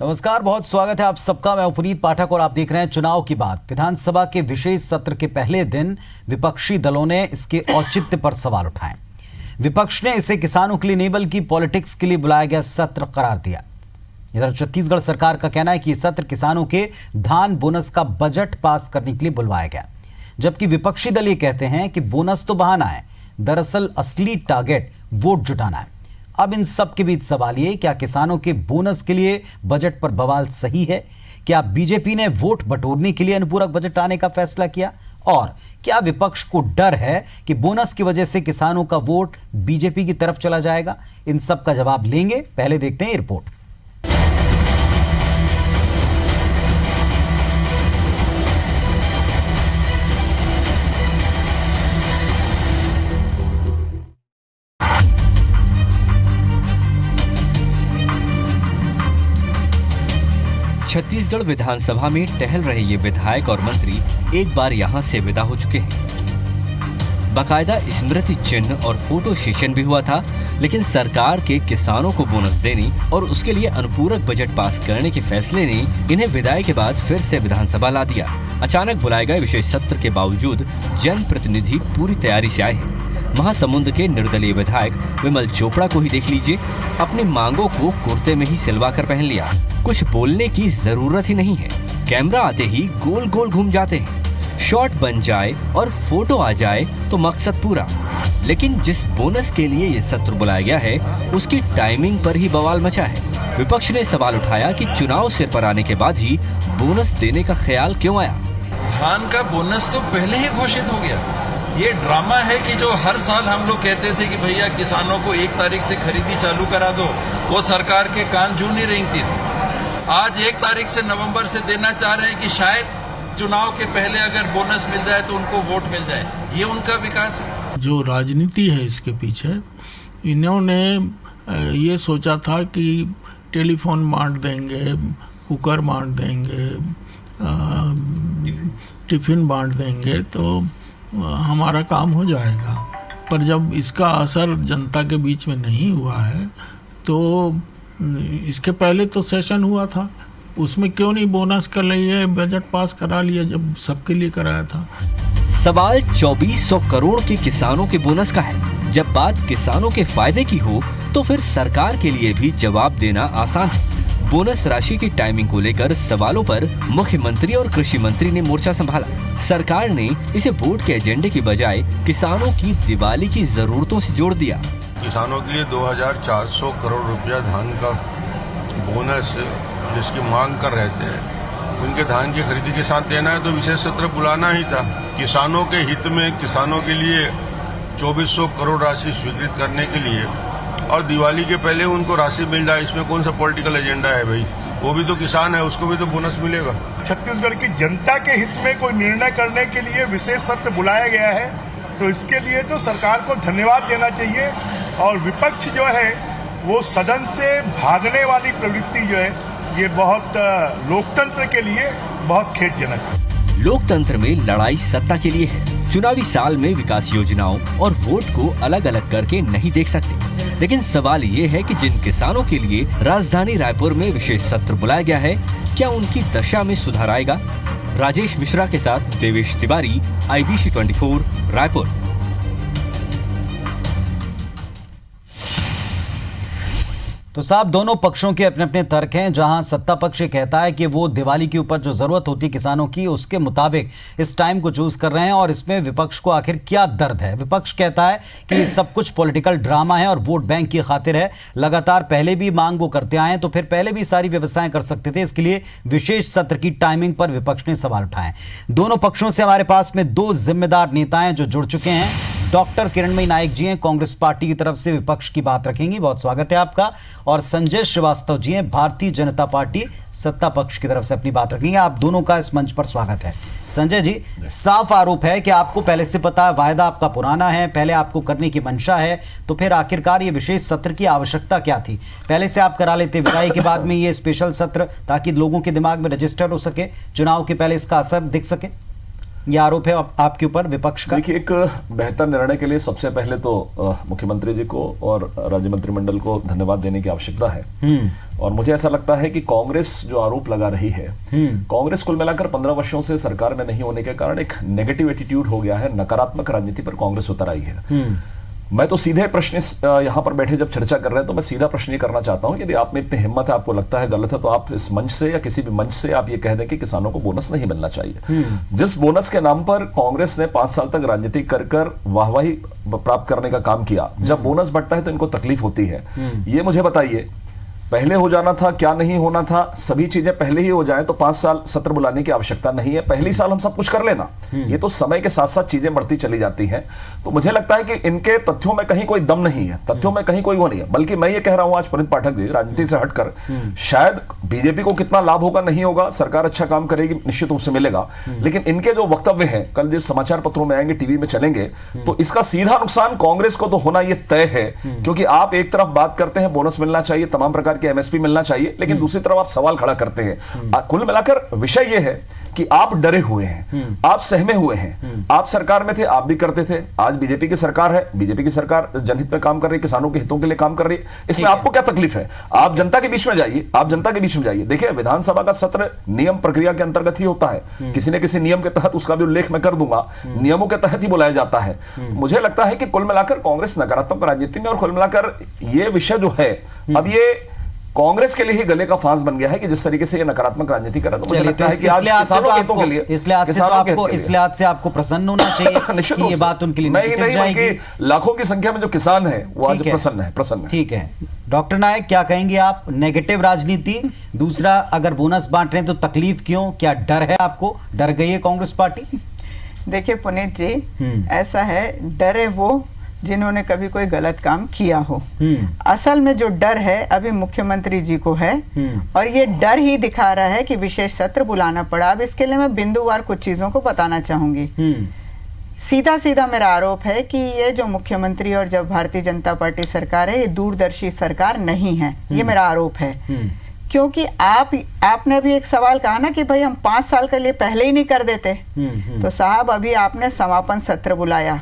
नमस्कार, बहुत स्वागत है आप सबका। मैं पुनीत पाठक और आप देख रहे हैं चुनाव की बात। विधानसभा के विशेष सत्र के पहले दिन विपक्षी दलों ने इसके औचित्य पर सवाल उठाए। विपक्ष ने इसे किसानों के लिए नहीं बल्कि पॉलिटिक्स के लिए बुलाया गया सत्र करार दिया। इधर छत्तीसगढ़ सरकार का कहना है कि यह सत्र किसानों के धान बोनस का बजट पास करने के लिए बुलवाया गया, जबकि विपक्षी दल ये कहते हैं कि बोनस तो बहाना है, दरअसल असली टारगेट वोट जुटाना है। अब इन सब के बीच सवाल ये, क्या किसानों के बोनस के लिए बजट पर बवाल सही है? क्या बीजेपी ने वोट बटोरने के लिए अनुपूरक बजट आने का फैसला किया? और क्या विपक्ष को डर है कि बोनस की वजह से किसानों का वोट बीजेपी की तरफ चला जाएगा? इन सब का जवाब लेंगे, पहले देखते हैं रिपोर्ट। छत्तीसगढ़ विधानसभा में टहल रहे ये विधायक और मंत्री एक बार यहां से विदा हो चुके हैं। बाकायदा स्मृति चिन्ह और फोटो सेशन भी हुआ था, लेकिन सरकार के किसानों को बोनस देने और उसके लिए अनुपूरक बजट पास करने के फैसले ने इन्हें विदाई के बाद फिर से विधानसभा ला दिया। अचानक बुलाए गए विशेष सत्र के बावजूद जनप्रतिनिधि पूरी तैयारी से आए हैं। महासमुंद के निर्दलीय विधायक विमल चोपड़ा को ही देख लीजिए, अपनी मांगों को कुर्ते में ही सिलवा कर पहन लिया। कुछ बोलने की जरूरत ही नहीं है, कैमरा आते ही गोल गोल घूम जाते हैं। शॉट बन जाए और फोटो आ जाए तो मकसद पूरा। लेकिन जिस बोनस के लिए ये सत्र बुलाया गया है, उसकी टाइमिंग पर ही बवाल मचा है। विपक्ष ने सवाल उठाया कि चुनाव सिर पर आने के बाद ही बोनस देने का ख्याल क्यों आया? धान का बोनस तो पहले ही घोषित हो गया। ये ड्रामा है कि जो हर साल हम लोग कहते थे कि भैया किसानों को 1 तारीख से खरीदी चालू करा दो, वो सरकार के कान जू नहीं रेंगती थी। आज 1 तारीख से नवंबर से देना चाह रहे हैं कि शायद चुनाव के पहले अगर बोनस मिल जाए तो उनको वोट मिल जाए। ये उनका विकास है। जो राजनीति है इसके पीछे, इन्होंने ये सोचा था कि टेलीफोन बांट देंगे, कुकर बांट देंगे, टिफिन बांट देंगे तो हमारा काम हो जाएगा। पर जब इसका असर जनता के बीच में नहीं हुआ है, तो इसके पहले तो सेशन हुआ था, उसमें क्यों नहीं बोनस कर लिए, बजट पास करा लिया जब सबके लिए कराया था। सवाल 2400 करोड़ के किसानों के बोनस का है। जब बात किसानों के फायदे की हो तो फिर सरकार के लिए भी जवाब देना आसान है। बोनस राशि की टाइमिंग को लेकर सवालों पर मुख्यमंत्री और कृषि मंत्री ने मोर्चा संभाला। सरकार ने इसे वोट के एजेंडे की बजाय किसानों की दिवाली की जरूरतों से जोड़ दिया। किसानों के लिए 2400 करोड़ रुपया धान का बोनस जिसकी मांग कर रहे थे, उनके धान की खरीदी के साथ देना है तो विशेष सत्र बुलाना ही था। किसानों के हित में, किसानों के लिए 2400 करोड़ राशि स्वीकृत करने के लिए और दिवाली के पहले उनको राशि मिल जाए, इसमें कौन सा पॉलिटिकल एजेंडा है भाई? वो भी तो किसान है, उसको भी तो बोनस मिलेगा। छत्तीसगढ़ की जनता के हित में कोई निर्णय करने के लिए विशेष सत्र बुलाया गया है, तो इसके लिए तो सरकार को धन्यवाद देना चाहिए। और विपक्ष जो है वो सदन से भागने वाली प्रवृत्ति जो है, ये बहुत लोकतंत्र के लिए बहुत खेदजनक है। लोकतंत्र में लड़ाई सत्ता के लिए है। चुनावी साल में विकास योजनाओं और वोट को अलग अलग करके नहीं देख सकते। लेकिन सवाल ये है कि जिन किसानों के लिए राजधानी रायपुर में विशेष सत्र बुलाया गया है, क्या उनकी दशा में सुधार आएगा? राजेश मिश्रा के साथ देवेश तिवारी, IBC 24 रायपुर। तो साहब, दोनों पक्षों के अपने अपने तर्क हैं। जहां सत्ता पक्ष कहता है कि वो दिवाली के ऊपर जो जरूरत होती है किसानों की, उसके मुताबिक इस टाइम को चूज कर रहे हैं, और इसमें विपक्ष को आखिर क्या दर्द है? विपक्ष कहता है कि ये सब कुछ पॉलिटिकल ड्रामा है और वोट बैंक की खातिर है। लगातार पहले भी मांग वो करते आए, तो फिर पहले भी सारी व्यवस्थाएं कर सकते थे। इसके लिए विशेष सत्र की टाइमिंग पर विपक्ष ने सवाल उठाए। दोनों पक्षों से हमारे पास में 2 जिम्मेदार नेता हैं जो जुड़ चुके हैं। डॉक्टर किरणमयी नायक जी हैं, कांग्रेस पार्टी की तरफ से विपक्ष की बात रखेंगी, बहुत स्वागत है आपका। और संजय श्रीवास्तव जी हैं, भारतीय जनता पार्टी सत्ता पक्ष की तरफ से अपनी बात रखेंगे। आप दोनों का इस मंच पर स्वागत है। संजय जी, साफ आरोप है कि आपको पहले से पता है, वायदा आपका पुराना है, पहले आपको करने की मंशा है, तो फिर आखिरकार ये विशेष सत्र की आवश्यकता क्या थी? पहले से आप करा लेते विदाई के बाद में ये स्पेशल सत्र, ताकि लोगों के दिमाग में रजिस्टर हो सके, चुनाव के पहले इसका असर दिख सके। ये आरोप है आपके ऊपर विपक्ष का। देखिए, एक बेहतर निर्णय के लिए सबसे पहले तो मुख्यमंत्री जी को और राज्य मंत्रिमंडल को धन्यवाद देने की आवश्यकता है। और मुझे ऐसा लगता है कि कांग्रेस जो आरोप लगा रही है, कांग्रेस कुल मिलाकर 15 वर्षों से सरकार में नहीं होने के कारण एक नेगेटिव एटीट्यूड हो गया है, नकारात्मक राजनीति पर कांग्रेस उतर आई है। मैं तो सीधे प्रश्न यहाँ पर बैठे जब चर्चा कर रहे हैं तो मैं सीधा प्रश्न ये करना चाहता हूँ, यदि आप में इतनी हिम्मत है, आपको लगता है गलत है, तो आप इस मंच से या किसी भी मंच से आप ये कह दें कि किसानों को बोनस नहीं मिलना चाहिए। जिस बोनस के नाम पर कांग्रेस ने 5 साल तक राजनीति कर वाहवाही प्राप्त करने का काम किया, जब बोनस बढ़ता है तो इनको तकलीफ होती है। ये मुझे बताइए, पहले हो जाना था, क्या नहीं होना था, सभी चीजें पहले ही हो जाए तो 5 साल सत्र बुलाने की आवश्यकता नहीं है, पहली साल हम सब कुछ कर लेना। ये तो समय के साथ साथ चीजें बढ़ती चली जाती हैं। तो मुझे लगता है कि इनके तथ्यों में कहीं कोई दम नहीं है, तथ्यों में कहीं कोई वो नहीं है। बल्कि मैं ये कह रहा हूं आज पुनीत पाठक जी, राजनीति से हटकर शायद बीजेपी को कितना लाभ होगा नहीं होगा, सरकार अच्छा काम करेगी निश्चित रूप से मिलेगा, लेकिन इनके जो वक्तव्य हैं कल जो समाचार पत्रों में आएंगे, टीवी में चलेंगे, तो इसका सीधा नुकसान कांग्रेस को तो होना ये तय है। क्योंकि आप एक तरफ बात करते हैं बोनस मिलना चाहिए, तमाम प्रकार के एमएसपी मिलना चाहिए, लेकिन दूसरी तरफ आप सवाल खड़ा करते हैं। कुल मिलाकर विषय यह है कि आप डरे हुए हैं, आप सहमे हुए हैं। आप सरकार में थे, आप भी करते थे, आज बीजेपी की सरकार है, बीजेपी की सरकार जनहित में काम कर रही है, किसानों के हितों के लिए काम कर रही है, इसमें आपको क्या तकलीफ है? आप जनता के बीच में जाइए, आप जनता के बीच में जाइए। देखिए, विधानसभा का सत्र नियम प्रक्रिया के अंतर्गत ही होता है, किसी न किसी नियम के तहत, उसका भी उल्लेख मैं कर दूंगा, नियमों के तहत ही बुलाया जाता है। मुझे लगता है कि कुल मिलाकर कांग्रेस नकारात्मक राजनीति में, और कुल मिलाकर ये विषय जो है अब ये कांग्रेस के लिए ही गले का फांस बन गया है कि जिस तरीके से ये नकारात्मक राजनीति कर रहा है। तो मुझे लगता है कि आज किसानों के हितों के लिए, इसलिए आज से आपको प्रसन्न होना चाहिए निश्चित कि ये बात उनके लिए नहीं, बल्कि लाखों की संख्या में जो किसान है वो आज प्रसन्न है। ठीक है, डॉक्टर नायक क्या कहेंगे आप? नेगेटिव राजनीति, दूसरा अगर बोनस बांट रहे हैं तो तकलीफ क्यों, क्या डर है आपको? डर गई है कांग्रेस पार्टी? देखिए पुनीत जी, ऐसा है, डरे वो जिन्होंने कभी कोई गलत काम किया हो। असल में जो डर है अभी मुख्यमंत्री जी को है, और ये डर ही दिखा रहा है कि विशेष सत्र बुलाना पड़ा। अब इसके लिए मैं बिंदुवार कुछ चीजों को बताना चाहूंगी। सीधा सीधा मेरा आरोप है कि ये जो मुख्यमंत्री और जब भारतीय जनता पार्टी सरकार है, ये दूरदर्शी सरकार नहीं है। ये मेरा आरोप है। क्योंकि आपने भी एक सवाल कहा ना कि भाई हम 5 साल के लिए पहले ही नहीं कर देते। तो साहब, अभी आपने समापन सत्र बुलाया,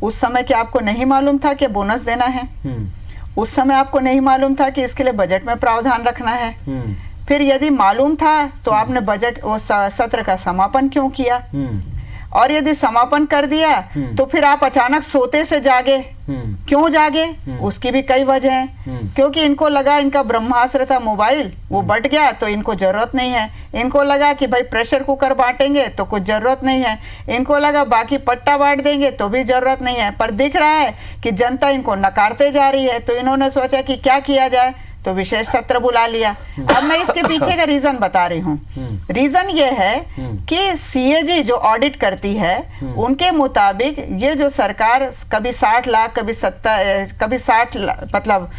उस समय क्या आपको नहीं मालूम था कि बोनस देना है? उस समय आपको नहीं मालूम था कि इसके लिए बजट में प्रावधान रखना है? फिर यदि मालूम था तो आपने बजट वो सत्र का समापन क्यों किया? और यदि समापन कर दिया तो फिर आप अचानक सोते से जागे, क्यों जागे? उसकी भी कई वजह हैं। क्योंकि इनको लगा इनका ब्रह्मास्त्र था मोबाइल, वो बट गया तो इनको जरूरत नहीं है। इनको लगा कि भाई प्रेशर कुकर बांटेंगे तो कुछ जरूरत नहीं है। इनको लगा बाकी पट्टा बांट देंगे तो भी जरूरत नहीं है। पर दिख रहा है कि जनता इनको नकारते जा रही है, तो इन्होंने सोचा कि क्या किया जाए, तो विशेष सत्र बुला लिया। अब मैं इसके पीछे का रीजन बता रही हूँ। रीजन ये है कि सीएजी जो ऑडिट करती है, उनके मुताबिक ये जो सरकार कभी 60 लाख, कभी 60 मतलब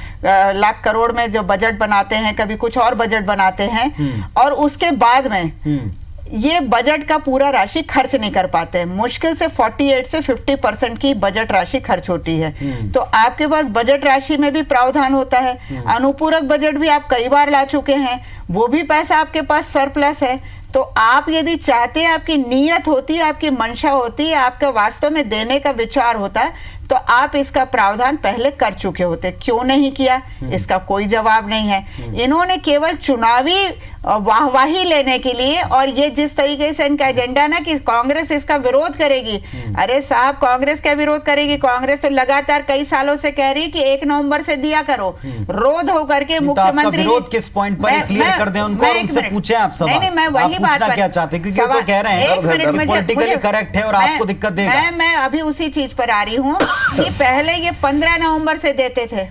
लाख करोड़ में जो बजट बनाते हैं, कभी कुछ और बजट बनाते हैं, और उसके बाद में ये बजट का पूरा राशि खर्च नहीं कर पाते। मुश्किल से 48 से 50% की बजट राशि खर्च होती है। तो आपके पास बजट राशि में भी प्रावधान होता है। अनुपूरक बजट भी आप कई बार ला चुके हैं, वो भी पैसा आपके पास सरप्लस है। तो आप यदि चाहते हैं, आपकी नीयत होती है, आपकी मंशा होती है, आपका वास्तव में देने का विचार होता है, तो आप इसका प्रावधान पहले कर चुके होते। क्यों नहीं किया, इसका कोई जवाब नहीं है। इन्होंने केवल चुनावी वाहवाही लेने के लिए, और ये जिस तरीके से इनका एजेंडा ना कि कांग्रेस इसका विरोध करेगी। अरे साहब, कांग्रेस क्या विरोध करेगी? कांग्रेस तो लगातार कई सालों से कह रही है कि 1 नवंबर से दिया करो। रोध होकर के मुख्यमंत्री विरोध किस पॉइंट पर क्लियर कर दें उनको, उनसे पूछें आप सवाल। नहीं, मैं वही बात क्या चाहते हैं, क्योंकि वो कह रहे हैं पॉलिटिकली करेक्ट है और आपको दिक्कत देगा। मैं अभी उसी चीज पर आ रही हूँ कि पहले ये 15 नवंबर से देते थे।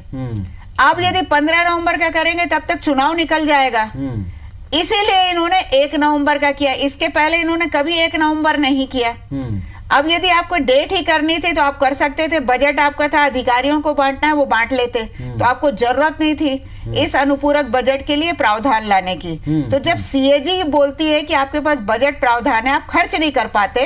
अब यदि 15 नवंबर का करेंगे तब तक चुनाव निकल जाएगा, इसीलिए इन्होंने 1 नवंबर का किया। इसके पहले इन्होंने कभी 1 नवंबर नहीं किया। अब यदि आपको डेट ही करनी थी तो आप कर सकते थे। बजट आपका था, अधिकारियों को बांटना है, वो बांट लेते, तो आपको जरूरत नहीं थी इस अनुपूरक बजट के लिए प्रावधान लाने की। तो जब सीएजी बोलती है कि आपके पास बजट प्रावधान है, आप खर्च नहीं कर पाते,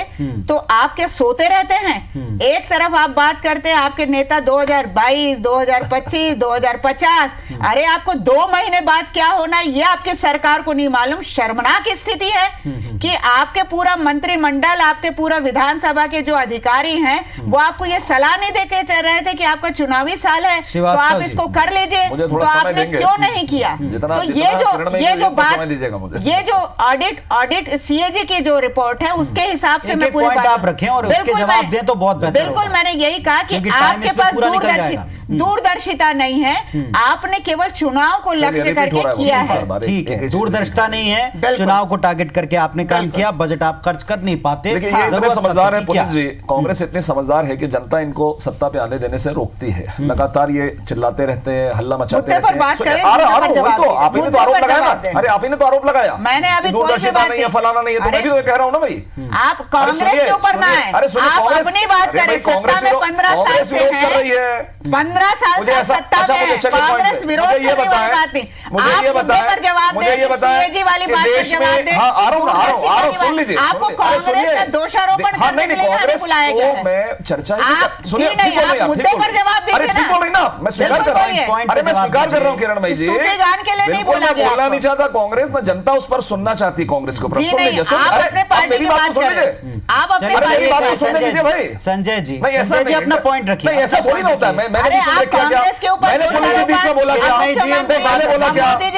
तो आप क्या सोते रहते हैं? एक तरफ आप बात करते हैं आपके नेता 2022, 2025, 2050, अरे आपको 2 महीने बाद क्या होना है ये आपके सरकार को नहीं मालूम। शर्मनाक स्थिति है कि आपके पूरा मंत्रिमंडल, आपके पूरा विधानसभा के जो अधिकारी हैं वो आपको ये सलाह नहीं देके चल रहे थे कि आपका चुनावी साल है तो आप इसको कर लीजिए, तो आपने क्यों नहीं किया? तो ये जो ऑडिट सीएजी की जो रिपोर्ट है उसके हिसाब से मैं पूरी बात आप रखें और उसके जवाब दें तो बहुत बेहतर। बिल्कुल, मैंने यही कहा कि आपके पास दूरदर्शिता नहीं है, आपने केवल चुनाव को लक्ष्य करके किया है। ठीक है, दूरदर्शिता नहीं है, चुनाव को टारगेट करके आपने काम किया, बजट आप खर्च कर नहीं पाते। लेकिन ये इतने समझदार है पुनीत जी, कांग्रेस इतनी समझदार है कि जनता इनको सत्ता पे आने देने से रोकती है। लगातार ये चिल्लाते रहते हैं, हल्ला मचाते रहते हैं। आप ही ने तो आरोप लगाया ना, अरे आप ही ने तो आरोप लगाया, मैंने अभी दूरदर्शिता नहीं है, फलाना नहीं है, तो मैं भी तो कह रहा हूँ ना भाई। आप कांग्रेस के ऊपर ना है, आप अपनी बात करें। सत्ता में 15 साल से कर रही है, 15 साल से सत्ता में कांग्रेस विरोध करने वाली बात नहीं। आप मुद्दे पर जवाब दें, सीएजी वाली बात पर जवाब दें। सुन लीजिए, आपको कांग्रेस का दोषारोपण करने के लिए बुलाया गया है। मैं चर्चा सुनिए, नहीं, आप मुद्दे पर जवाब दीजिए ना। ठीक बोल ना, मैं स्वीकार कर रहा हूँ, अरे मैं स्वीकार कर रहा हूँ किरण भाई जी, स्तुतिगान के लिए नहीं बोला गया। बोलना नहीं चाहता कांग्रेस ना, जनता उस पर सुनना चाहती है कांग्रेस को। जी नहीं, आप अपने पार्टी की बात सुन लीजिए, आप अपने पार्टी की बात सुन लीजिए भाई। संजय जी, नहीं ऐसा संजय जी अपना पॉइंट रखिए। नहीं ऐसा थोड़ी ना होता है। मैंने कांग्रेस के ऊपर मैंने बीच में बोला क्या,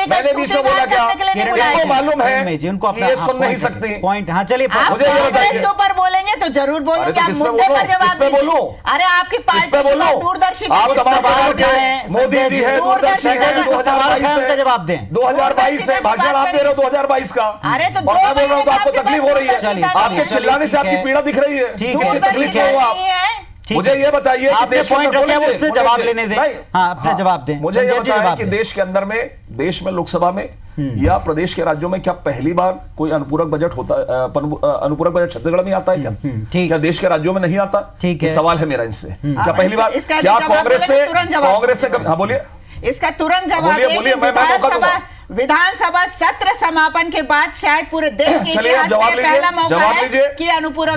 मैंने बीच में बोला क्या, किनको मालूम है ये सुन नहीं सकती पॉइंट। हाँ चलिए, मुझे कांग्रेस के ऊपर बोलेंगे तो जरूर बोलेंगे, आप मुद्दे पर जवाब दीजिए। अरे आपकी पार्टी दूरदर्शिता मोदी जी है, दूरदर्शी है, 2022 का जवाब दें। 2022 से भाषण आप दे रहे हो 2022 का। अरे तो और मैं बोल रहा हूँ तो आपको तकलीफ हो रही है, आपके चिल्लाने से आपकी पीड़ा दिख रही है। ठीक है, तकलीफ क्यों हुआ? मुझे ये बताइए कि देश के अंदर मुझसे जवाब लेने दें। हाँ, अपने जवाब दें। मुझे ये बताइए कि देश के अंदर में, देश में लोकसभा में या प्रदेश के राज्यों में क्या पहली बार कोई अनुपूरक बजट होता है? अनुपूरक बजट छत्तीसगढ़ में आता है क्या? क्या देश के राज्यों में नहीं आता? ठीक है, सवाल है मेरा इनसे। क्या पहली बार, क्या कांग्रेस से हाँ बोलिए, इसका तुरंत जवाब। विधानसभा सत्र समापन के बाद शायद पूरे देश के इतिहास में पहला मौका है कि अनुपूरक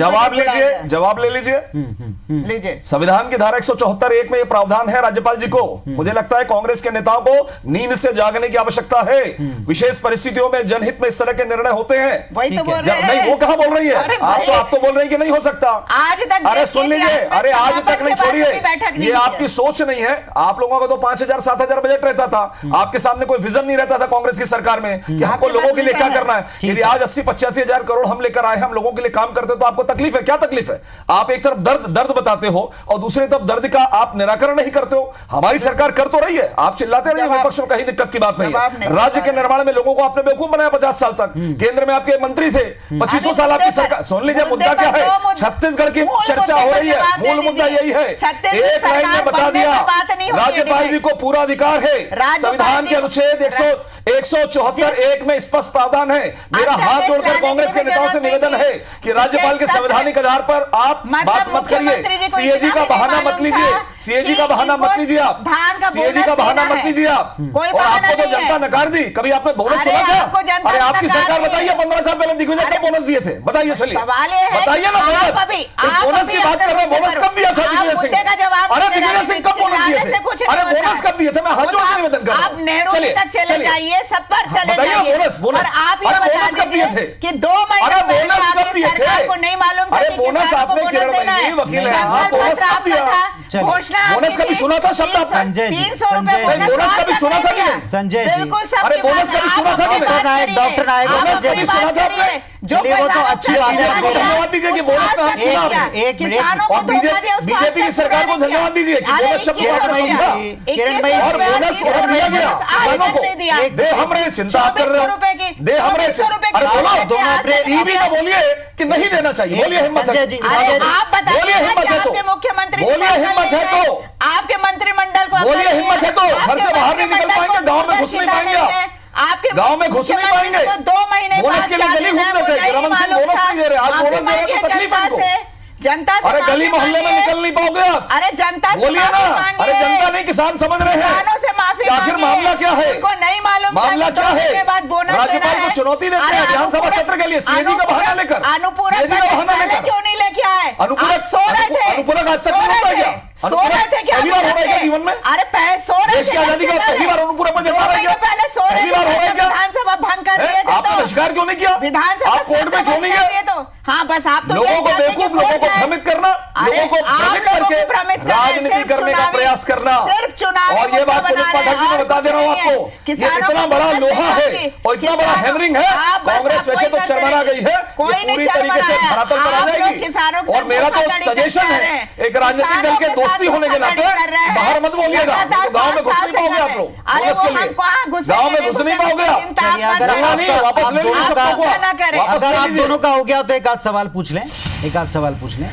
जवाब ले लीजिए। संविधान की धारा 174(1) में ये प्रावधान है राज्यपाल जी को। मुझे लगता है कांग्रेस के नेताओं को नींद से जागने की आवश्यकता है। विशेष परिस्थितियों में जनहित में इस तरह के निर्णय होते हैं। वही तो बोल रहे हैं। नहीं, वो कहाँ बोल रही है, आप तो बोल रहे हैं कि नहीं हो सकता। आज तक, अरे सुन लीजिए, अरे आज तक नहीं, छोड़िए, ये आपकी सोच नहीं है। आप लोगों का तो 5,000-7,000 बजट रहता था, आपके सामने कोई विजन नहीं रहता था कांग्रेस की सरकार में कि हमको लोगों के लिए क्या करना है। यदि आज 80-85 हजार करोड़ हम लेकर आए, हम लोगों के लिए काम करते, तो आपको तकलीफ है। क्या तकलीफ है? आप एक तरफ दर्द बताते हो और दूसरी तरफ दर्द का आप निराकरण नहीं करते हो। हमारी सरकार कर तो रही है, आप चिल्लाते रहिए, विपक्ष में कहीं दिक्कत की बात नहीं है। राज्य के निर्माण में लोगों को आपने बेवकूफ बनाया 50 साल तक। केंद्र में आपके मंत्री थे, 25 साल आपकी सरकार। सुन लीजिए, मुद्दा क्या है? छत्तीसगढ़ की चर्चा हो रही है, मूल मुद्दा यही है। एक लाइन में बता दिया, राज्यपाल जी को पूरा अधिकार है। संविधान के अनुच्छेद 174(1) में स्पष्ट प्रावधान है। मेरा हाथ जोड़कर कांग्रेस के नेताओं से निवेदन है कि राज्यपाल के संवैधानिक आधार पर आप बात मत करिए। सीएजी का बहाना मत लीजिए, सीएजी का बहाना मत लीजिए आप, सीएजी का बहाना मत लीजिए आप। और आपको तो जनता नकार दी। कभी आपने बोनस सुना था? अरे आपकी सरकार बताइए, 15 साल पहले दिग्विजय कब बोनस दिए थे? बताइए, चलिए बताइए ना। बोनस की बात कर रहे हैं, बोनस कब दिया था दिग्विजय सिंह? अरे दिग्विजय सिंह कब बोनस दिए थे? अरे बोनस कब दिए थे? मैं हाथ जोड़ के निवेदन कर रहा हूं। चलिए ये सब पर चले जाइए। बोनस और आप ये बता दीजिए कि 2 महीने पहले आपकी सरकार को नहीं मालूम था कि बोनस आपने किरण भाई वकील है, बोनस कब दिया? घोषणा बोनस कभी सुना था शब्द आपने? 300 रुपए बोनस कभी सुना था कि नहीं? संजय जी, बिल्कुल सब। अरे बोनस कभी सुना था कि नहीं? डॉक्टर नायक बोनस कभी सुना था आपने? चलिए, वो तो अच्छी बात है। धन्यवाद दीजिए कि बोनस का सुना आपने। एक मिनट, और बीजेपी की सरकार को धन्यवाद दीजिए कि बोनस शब्द किरण भाई, और बोनस और दिया गया किसानों को। दे हमरे चिंता कर रहे हो, दे हमरे। अरे बोलो, टीवी में बोलिए कि नहीं देना चाहिए। बोलिए, हिम्मत है, बोलिए हिम्मत है तो, मुख्यमंत्री बोलिए हिम्मत है तो, आपके मंत्रिमंडल को बोलिए हिम्मत है तो। घर से बाहर नहीं निकल पाएंगे, गांव में घुस नहीं पाएंगे आप, आपके गांव में घुस नहीं पाएंगे। 2 महीने बोनस के लिए गली घूमते थे, रमन सिंह बोनस नहीं दे रहे, आज बोनस दे रहे तो तकलीफ है इनको। जनता से अरे गली मोहल्ले में निकल नहीं पाओगे आप। अरे जनता से बोलिए ना। अरे जनता नहीं, किसान समझ रहे हैं। किसानों से माफी आखिर मामला क्या है? उनको नहीं मालूम, मामला क्या है? राज्यपाल को चुनौती देते हैं विधानसभा सत्र के लिए, सीएजी का बहाना लेकर। अनुपूरक क्यों नहीं लेके आए? अनुपूरक सो रहे थे, अनुपूरक आज तक नहीं होता क्या? सो रहे थे क्या? पहली बार हो रहा है क्या जीवन में? अरे सो रहे थे देश की आजादी का पहली बार अनुपूरक बजट आ रहा है क्या? पहले सो रहे पहली बार हो रहा है क्या? विधानसभा भंग कर दिए थे आपने बहिष्कार क्यों नहीं किया? विधानसभा आप कोर्ट में क्यों नहीं गए? तो हाँ बस आप तो लोगों को बेवकूफ, लोगों को भ्रमित करना, लोगों को भ्रमित करके राजनीति करने का प्रयास करना। सिर्फ चुनाव और ये बात पुलिस पाठक जी को बता दे रहा हूँ आपको, ये इतना बड़ा लोहा है और इतना बड़ा हैमरिंग है, कांग्रेस वैसे तो चरमरा गई है, ये पूरी तरीके से धरातल पर आ जाएगी। और मेरा तो सजेशन है, एक राजनीतिक दल के दोस्ती होने के नाते बाहर मत बोलिएगा, गाँव में घुस नहीं पाओगे आप लोग, कांग्रेस के लिए गाँव में घुस नहीं पाओगे आप। वापस ले लीजिए शब्दों को, वापस अगर ले आप लीजिए। दोनों का हो गया तो एक आध सवाल पूछ लें, एक आध सवाल पूछ लें।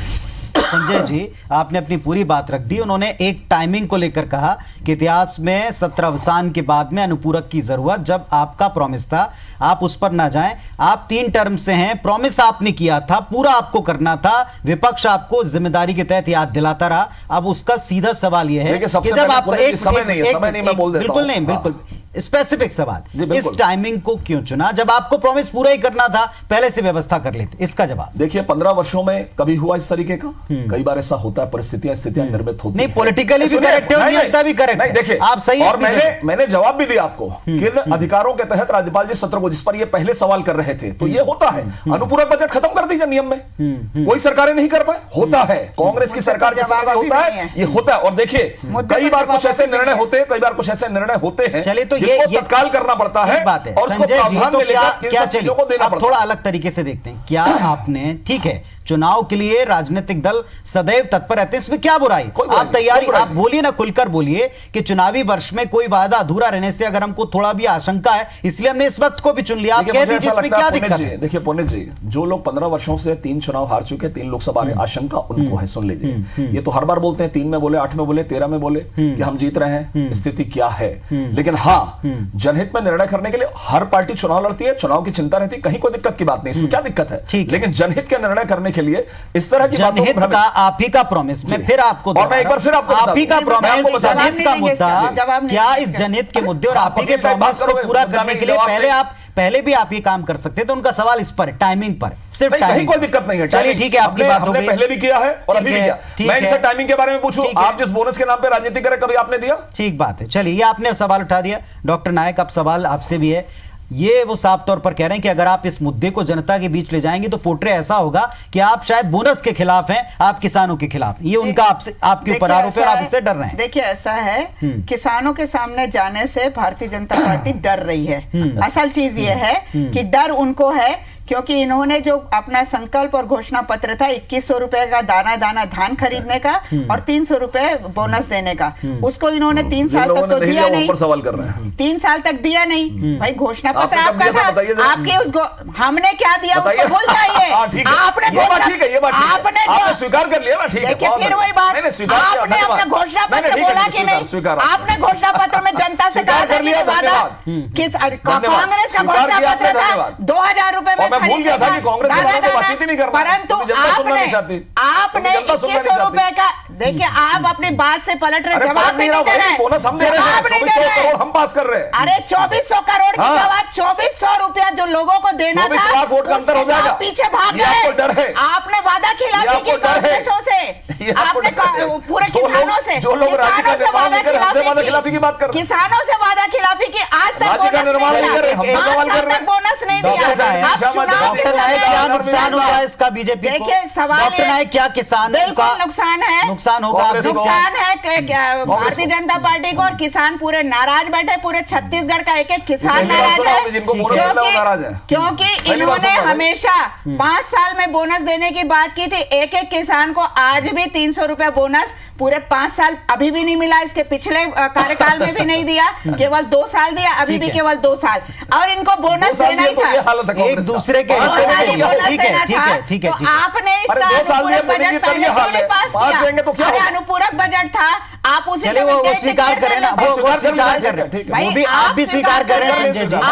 संजय जी, आपने अपनी पूरी बात रख दी। उन्होंने एक टाइमिंग को लेकर कहा कि इतिहास में सत्र अवसान के बाद में अनुपूरक की जरूरत, जब आपका प्रॉमिस था आप उस पर ना जाएं। आप 3 टर्म से हैं, प्रॉमिस आपने किया था, पूरा आपको करना था, विपक्ष आपको जिम्मेदारी के तहत याद दिलाता रहा। अब उसका सीधा सवाल यह है देखिए, सबसे कि जब पहले आप बोले कि समय नहीं है, समय नहीं, मैं बोल देता बिल्कुल हूं। नहीं, बिल्कुल स्पेसिफिक सवाल, जी, बिल्कुल। इस टाइमिंग को क्यों चुना जब आपको प्रॉमिस पूरा ही करना था, पहले से व्यवस्था कर लेते? इसका जवाब। देखिए, 15 वर्षों में कभी हुआ इस तरीके का? कई बार ऐसा होता है, स्थितियां निर्मित होती नहीं, हैं। पॉलिटिकली भी सुनिए, करेक्ट है और नहीं, नियमता भी करेक्ट नहीं, है। देखिए, आप सही और हैं, मैंने जवाब भी दिया आपको किन अधिकारों के तहत राज्यपाल जी सत्र को, जिस पर ये पहले सवाल कर रहे थे, तो ये होता है। अनुपूरक बजट खत्म कर दीजिए नियम में, कोई सरकारें नहीं कर पाए, होता है। कांग्रेस की सरकार के समय में होता है, ये होता है। और देखिए, कई बार कुछ ऐसे निर्णय होते हैं, कई बार कुछ ऐसे निर्णय होते हैं चलिए, तो जिनको ये तत्काल करना पड़ता है, एक बात है और उसको संजय जी, प्रावधान तो में लेकर इन सब चलिए, चीजों को देना अब पड़ता थोड़ा है। अलग तरीके से देखते हैं। क्या आपने, ठीक है, चुनाव के लिए राजनीतिक दल सदैव तत्पर रहते हैं, इसमें क्या बुराई? आप तैयारी, आप बोलिए ना, खुलकर बोलिए कि चुनावी वर्ष में कोई वादा अधूरा रहने से अगर हमको थोड़ा भी आशंका है, इसलिए हमने इस वक्त को भी चुन लिया। आप कह दीजिए इसमें क्या दिक्कत है? देखिए पुनित जी, जो लोग 15 वर्षों से 3 चुनाव हार चुके, 3 लोकसभा में, आशंका उनको है, सुन लीजिए। ये तो हर बार बोलते हैं, 3 में बोले, 8 में बोले, 13 में बोले कि हम जीत रहे हैं, स्थिति क्या है। लेकिन हाँ, जनहित में निर्णय करने के लिए हर पार्टी चुनाव लड़ती है, चुनाव की चिंता रहती है, कहीं कोई दिक्कत की बात नहीं, इसमें क्या दिक्कत है। लेकिन जनहित के निर्णय करने के लिए इस तरह की जनहित का आप ही का प्रॉमिस, मैं फिर आपको, और मैं एक बार फिर आपको आप ही का प्रॉमिस, जनहित का मुद्दा, क्या इस इस जनहित के मुद्दे और आप ही के प्रॉमिस को पूरा करने के लिए पहले भी आप ये काम कर सकते, तो उनका सवाल इस पर, टाइमिंग पर, सिर्फ कहीं कोई दिक्कत नहीं है। चलिए ठीक है, आपकी बात हो हमने गई, पहले भी किया है और अभी भी किया। मैं इनसे टाइमिंग के बारे में पूछूं, आप जिस बोनस के नाम पे राजनीति करें, कभी आपने दिया? ठीक बात है। चलिए, ये आपने सवाल उठा दिया। डॉक्टर नायक, अब सवाल आपसे भी है। ये वो साफ तौर पर कह रहे हैं कि अगर आप इस मुद्दे को जनता के बीच ले जाएंगे तो पोर्ट्रे ऐसा होगा कि आप शायद बोनस के खिलाफ हैं, आप किसानों के खिलाफ। ये उनका आपसे, आपके ऊपर आरोप है और आप इससे डर रहे हैं। देखिए, ऐसा है, किसानों के सामने जाने से भारतीय जनता पार्टी डर रही है। असल चीज ये है कि डर उनको है क्योंकि इन्होंने जो अपना संकल्प और घोषणा पत्र था 2100 रुपए का दाना दाना धान खरीदने का और 300 रुपए बोनस देने का, उसको इन्होंने 3 साल तक तो दिया नहीं। सवाल कर रहे हैं, 3 साल तक दिया नहीं। भाई, घोषणा पत्र आपका था, आपके उसको हमने क्या दिया उसको भूल जाइए। आपने आपने स्वीकार कर लिया ना, ठीक है। देखिए, फिर वही बात, आपने अपना घोषणा पत्र बोला कि नहीं? आपने घोषणा पत्र में जनता से कहा था कि वादा, कांग्रेस का घोषणा पत्र था 2000 रुपए में, मैं भूल गया था कि कांग्रेस के बारे में बातचीत ही नहीं करना, परंतु आपने 2100 रुपए का, देखिए, आप अपनी बात से पलट रहे, जवाब भी नहीं दे रहे। बोनस हम दे रहे हैं, 2400 करोड़ हम पास कर रहे हैं। अरे 2400 करोड़ की बात, 2400 रुपया जो लोगों को देना था, 24 लाख वोट का अंतर हो जाएगा। पीछे भाग गए। आपको डर है, आपने वादा खिलाफी की कांग्रेसों से, आपने पूरे किसानों से, जो लोग राज्य का निर्माण नहीं कर रहे, हमसे वादा खिलाफी की बात कर रहे हैं। किसानों से वादा खिलाफी की, आज तक राज्य का निर्माण नहीं कर रहे, हमसे सवाल कर रहे हैं, बोनस नहीं दिया। डॉक्टर नायक, क्या नुकसान होगा इसका बीजेपी को? देखिए, सवाल डॉक्टर नायक, क्या किसान बिल्कुल नुकसान है, नुकसान होगा, नुकसान है भारतीय जनता पार्टी को, और किसान पूरे नाराज बैठे, पूरे छत्तीसगढ़ का एक एक किसान नाराज है, क्योंकि इन्होंने हमेशा 5 साल में बोनस देने की बात की थी। एक एक किसान को आज भी 300 रुपए बोनस पूरे 5 साल अभी भी नहीं मिला, इसके पिछले कार्यकाल में भी नहीं दिया, केवल 2 साल दिया, अभी भी केवल 2 साल, और इनको बोनस देना ही था, एक दूसरे के। ठीक है, आपने इसका अनुपूरक बजट पहले क्यों नहीं पास किया? अरे अनुपूरक बजट था, आप उसी चलिए वो स्वीकार करें ना, वो स्वीकार कर रहे हैं, वो भी आप भी स्वीकार कर रहे हैं संजय जी, आप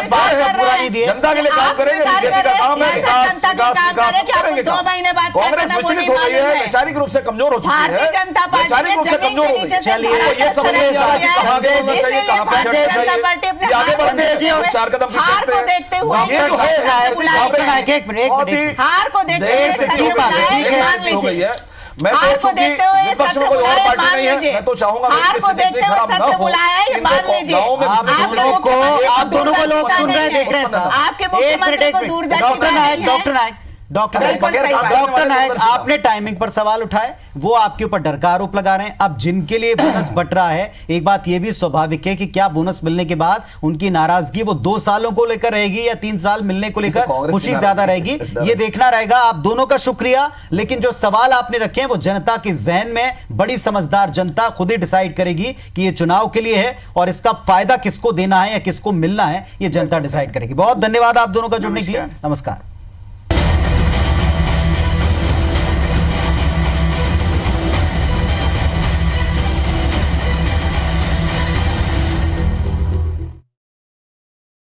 बात पूरा नहीं दिए। जनता के लिए काम करेंगे, बीजेपी का काम है विकास करेंगे। 2 महीने बाद कांग्रेस विचलित हो गई है, वैचारिक रूप से कमजोर हो चुकी है, भारतीय जनता पार्टी वैचारिक रूप से कमजोर हो गई। चलिए, ये समझ नहीं आ रहा कि कहां पे होना चाहिए, कहां पे चढ़ना चाहिए, आगे बढ़ते हैं 4 कदम पीछे हार को देखते हुए, एक मिनट, हार को देखते हुए हो गई है। मैं तो हार को चूंकि देखते हुए ये विपक्ष में सत्र कोई और बुलाया, पार्टी मान नहीं है, लीजिए। मैं तो चाहूंगा हार कि को स्थिति देखते हुए खराब ना सत्र हो। बुलाया है, ये इनको मान लीजिए। गाँव में आप बिजली आपके दोनों को मुख्यमंत्री आप दोनों को लोग दूरदर्शिता सुन रहे हैं, नहीं देख रहे हैं साहब। आपके एक मिनट, मुख्यमंत्री एक को मिनट। दूरदर्शिता डॉक्टर नहीं नायक, है। डॉक्टर नायक, डॉक्टर नायक, बिल्कुल सही बात। डॉक्टर नायक, आपने टाइमिंग पर सवाल उठाए, वो आपके ऊपर डर का आरोप लगा रहे हैं। अब जिनके लिए बोनस बट रहा है, एक बात ये भी स्वाभाविक है कि क्या बोनस मिलने के बाद उनकी नाराजगी वो 2 सालों को लेकर रहेगी या 3 साल मिलने को लेकर कांग्रेस की खुशी ज्यादा रहेगी, ये देखना रहेगा। आप दोनों का शुक्रिया, लेकिन जो सवाल आपने रखे हैं वो जनता के जहन में, बड़ी समझदार जनता खुद ही डिसाइड करेगी कि ये चुनाव के लिए है और इसका फायदा किसको देना है या किसको मिलना है, ये जनता डिसाइड करेगी। बहुत धन्यवाद आप दोनों का जुड़ने के लिए। नमस्कार।